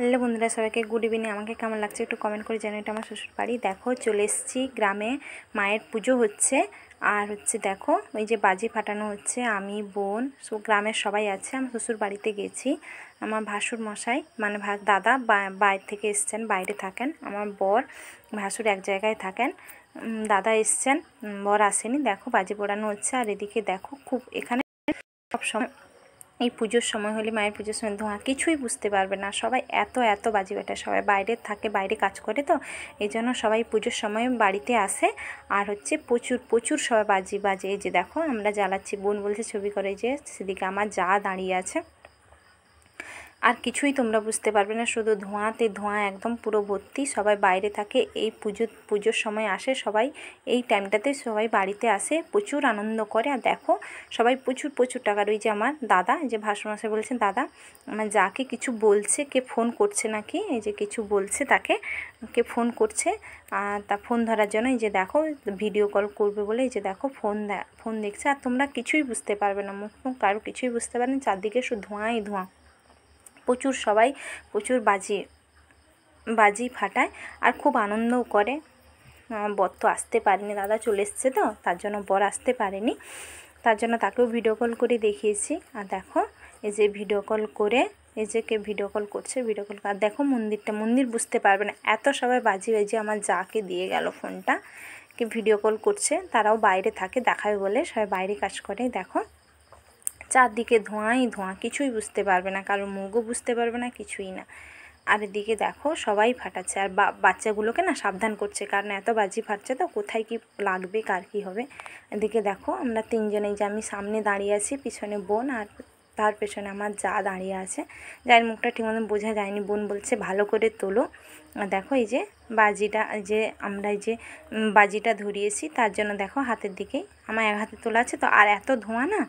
Hello বন্ধুরা, সবাইকে good evening. আমাকে কেমন লাগছে একটু কমেন্ট করে জানিয়ে। এটা আমার শ্বশুর বাড়ি। দেখো চলে এসেছি গ্রামে, মায়ের পুজো হচ্ছে। আর হচ্ছে দেখো ওই যে বাজি ফাটানো হচ্ছে, আমি বোন গ্রামের সবাই আছে। আমার শ্বশুর বাড়িতে গেছি। আমার ভাসুর মশাই মানে দাদা বাইরে থেকে এসছেন, বাইরে থাকেন। আমার বর ভাসুর এক জায়গায় থাকেন। দাদা এসছেন, বর আসেনি। দেখো বাজি পোড়ানো হচ্ছে। আর এদিকে দেখো খুব এখানে সব সময় এই পুজোর সময় হলে, মায়ের পুজোর সময় ধোঁয়া কিছুই বুঝতে পারবে না। সবাই এত বাজি বাটা, সবাই বাইরে থাকে, বাইরে কাজ করে, তো এই জন্য সবাই পুজোর সময় বাড়িতে আসে। আর হচ্ছে প্রচুর সবাই বাজি বাজে। এই যে দেখো আমরা জ্বালাচ্ছি, বোন বলছে ছবি করে, যে সেদিকে আমার যা দাঁড়িয়ে আছে। আর কিছুই তোমরা বুঝতে পারবে না, শুধু ধোঁয়াতে ধোঁয়া একদম পুরো ভর্তি। সবাই বাইরে থাকে, এই পুজোর সময় আসে সবাই। এই টাইমটাতে সবাই বাড়িতে আসে, প্রচুর আনন্দ করে। আর দেখো সবাই প্রচুর টাকার। ওই যে আমার দাদা, যে ভাসুরমশাই বলছেন, দাদা আমার যাকে কিছু বলছে, কে ফোন করছে নাকি, এই যে কিছু বলছে, তাকে কে ফোন করছে। তা ফোন ধরার জন্য এই যে দেখো ভিডিও কল করবে বলে, এই যে দেখো ফোন দেখছে। আর তোমরা কিছুই বুঝতে পারবে না, মুখ কারো কিছুই বুঝতে পারবে না। চারদিকে শুধু ধোঁয়াই ধোঁয়া। সবাই প্রচুর বাজি ফাটায় আর খুব আনন্দও করে। বর তো আসতে পারেনি, দাদা চলে এসছে, তো তার জন্য বর আসতে পারেনি। তার জন্য তাকেও ভিডিও কল করে দেখিয়েছি। আর দেখো এই যে ভিডিও কল করে, এই যে কে ভিডিও কল করছে, ভিডিও কল। আর দেখো মন্দির বুঝতে পারবে না, এত সবাই বাজি আমার যাকে দিয়ে গেল ফোনটা, কে ভিডিও কল করছে। তারাও বাইরে থাকে, দেখাবে বলে সবাই বাইরে কাজ করে। দেখো চারদিকে ধোঁয়াই ধোঁয়া, কিছুই বুঝতে পারবে না, কারো মুখও বুঝতে পারবে না, কিছুই না। আর এদিকে দেখো সবাই ফাটাচ্ছে, আর বাচ্চাগুলোকে না সাবধান করছে, কারণ এত বাজি ফাটছে, তো কোথায় কি লাগবে, কার কী হবে। এদিকে দেখো আমরা তিনজনেই, যে আমি সামনে দাঁড়িয়ে আছি, পিছনে বোন, আর তার পেছনে আমার যা দাঁড়িয়ে আছে। যার মুখটা ঠিক মতন বোঝা যায়নি, বোন বলছে ভালো করে তোলো। দেখো এই যে বাজিটা, যে আমরা এই যে বাজিটা ধরিয়েছি, তার জন্য দেখো হাতের দিকেই আমার এক হাতে তোলা আছে, তো আর এত ধোঁয়া না,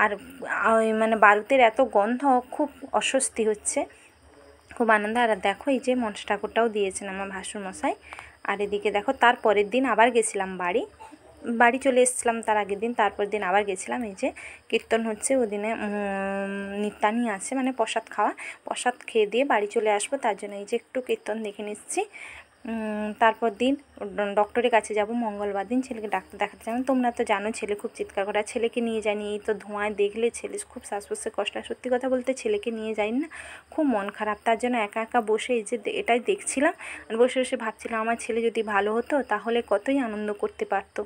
আর মানে বারুদের এত গন্ধ, খুব অস্বস্তি হচ্ছে, খুব আনন্দ। আর দেখো এই যে মনসা ঠাকুরটাও দিয়েছেন আমার ভাসুরমশাই। আর এদিকে দেখো তার পরের দিন আবার গেছিলাম বাড়ি চলে এসেছিলাম তার আগের দিন, তারপর দিন আবার গেছিলাম। এই যে কীর্তন হচ্ছে, ওদিনে নিত্যানি আছে, মানে প্রসাদ খেয়ে দিয়ে বাড়ি চলে আসবো, তার জন্য এই যে একটু কীর্তন দেখে নিচ্ছি। তারপর দিন ডক্টরের কাছে যাব মঙ্গলবার দিন, ছেলেকে ডাক্তার দেখাতে যাবেন। তোমরা তো জানো ছেলে খুব চিৎকার করে, ছেলেকে নিয়ে যায়নি, এই তো ধোঁয়ায় দেখলে ছেলে খুব শ্বাসকষ্টের কষ্ট হয়। সত্যি কথা বলতে ছেলেকে নিয়ে যাই না, খুব মন খারাপ। তার জন্য একা বসে এই যে এটাই দেখছিলাম, আর বসে ভাবছিলাম আমার ছেলে যদি ভালো হতো, তাহলে কতই আনন্দ করতে পারতো।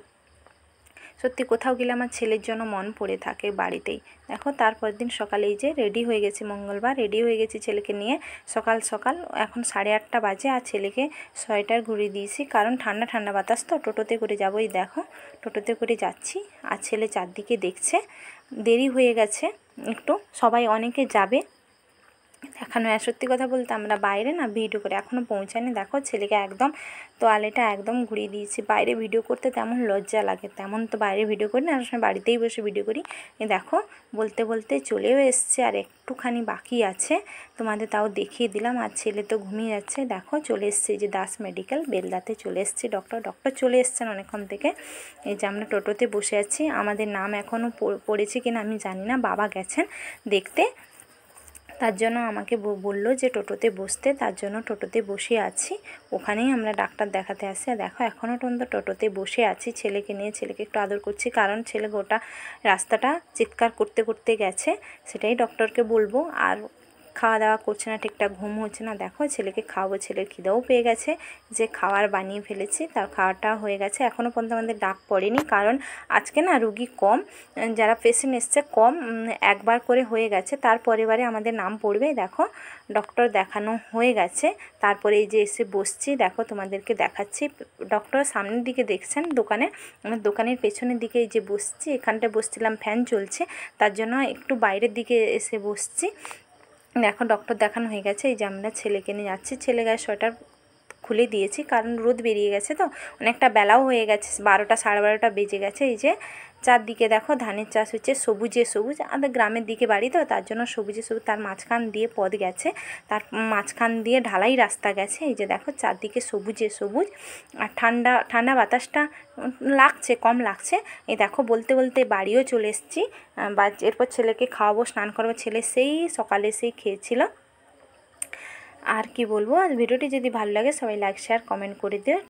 সত্যি কোথাও গেলে আমার ছেলের জন্য মন পড়ে থাকে বাড়িতেই। দেখো তারপর দিন সকালে এই যে রেডি হয়ে গেছি, মঙ্গলবার রেডি হয়ে গেছি ছেলেকে নিয়ে। সকাল এখন 8:30 বাজে, আর ছেলেকে সোয়েটার ঘুরিয়ে দিয়েছি, কারণ ঠান্ডা বাতাস, তো টোটোতে করে যাবো। এই দেখো টোটোতে করে যাচ্ছি, আর ছেলে চারদিকে দেখছে। দেরি হয়ে গেছে একটু, সবাই অনেকে যাবে দেখানো। আর সত্যি কথা বলতে আমরা বাইরে না ভিডিও করে এখনও পৌঁছায়নি। দেখো ছেলেকে একদম তোয়ালেটা একদম ঘুরিয়ে দিয়েছি। বাইরে ভিডিও করতে তেমন লজ্জা লাগে, তেমন তো বাইরে ভিডিও করি না, সময় বাড়িতেই বসে ভিডিও করি। দেখো বলতে চলেও এসছে, আর একটুখানি বাকি আছে, তোমাদের তাও দেখিয়ে দিলাম। আর ছেলে তো ঘুমিয়ে যাচ্ছে। দেখো চলে এসছে, যে দাস মেডিকেল বেলদাতে চলে এসছে, ডক্টর চলে এসছেন অনেকক্ষণ থেকে। এই যে আমরা টোটোতে বসে আছি, আমাদের নাম এখনও পড়েছে কিনা আমি জানি না, বাবা গেছেন দেখতে, তার জন্য আমাকে বললো যে টোটোতে বসতে, তার জন্য টোটোতে বসে আছি। ওখানেই আমরা ডাক্তার দেখাতে আসি। আর দেখো এখনও পর্যন্ত টোটোতে বসে আছি ছেলেকে নিয়ে, ছেলেকে একটু আদর করছি, কারণ ছেলে গোটা রাস্তাটা চিৎকার করতে গেছে, সেটাই ডক্টরকে বলবো। আর খাওয়া দাওয়া করছে না ঠিকঠাক, ঘুম হচ্ছে না। দেখো ছেলেকে খাওয়াবো, ছেলের খিদেও পেয়ে গেছে, যে খাবার বানিয়ে ফেলেছি, তার খাওয়াটা হয়ে গেছে। এখনও পর্যন্ত আমাদের ডাক পড়েনি, কারণ আজকে না রুগী কম, যারা পেশেন্ট এসছে কম, একবার করে হয়ে গেছে, তার পরেবারে আমাদের নাম পড়বে। দেখো ডক্টর দেখানো হয়ে গেছে, তারপরে এই যে এসে বসছি, দেখো তোমাদেরকে দেখাচ্ছি। ডক্টর সামনের দিকে দেখছেন আমার দোকানের পেছনের দিকে এই যে বসছি, এখানটায় বসছিলাম, ফ্যান চলছে, তার জন্য একটু বাইরের দিকে এসে বসছি। দেখো ডক্টর দেখানো হয়ে গেছে। এই যে আমরা ছেলেকে নিয়ে যাচ্ছি, ছেলে গায়ে সোয়েটার খুলে দিয়েছি, কারণ রোদ বেরিয়ে গেছে, তো অনেকটা বেলাও হয়ে গেছে, 12টা 12:30 বেজে গেছে। এই যে চারদিকে দেখো ধানের চাষ হচ্ছে, সবুজে সবুজ, আমাদের গ্রামের দিকে বাড়ি, তো তার জন্য সবুজে সবুজ। তার মাঝখান দিয়ে পথ গেছে, তার মাঝখান দিয়ে ঢালাই রাস্তা গেছে। এই যে দেখো চারদিকে সবুজে সবুজ, আর ঠান্ডা বাতাসটা লাগছে, কম লাগছে। এই দেখো বলতে বাড়িও চলে এসেছি। এরপর ছেলেকে খাওয়াবো, স্নান করবো। ছেলে সেই সকালে খেয়েছিল। আর কি বলবো, ভিডিওটি যদি ভালো লাগে সবাই লাইক শেয়ার কমেন্ট করে দিও।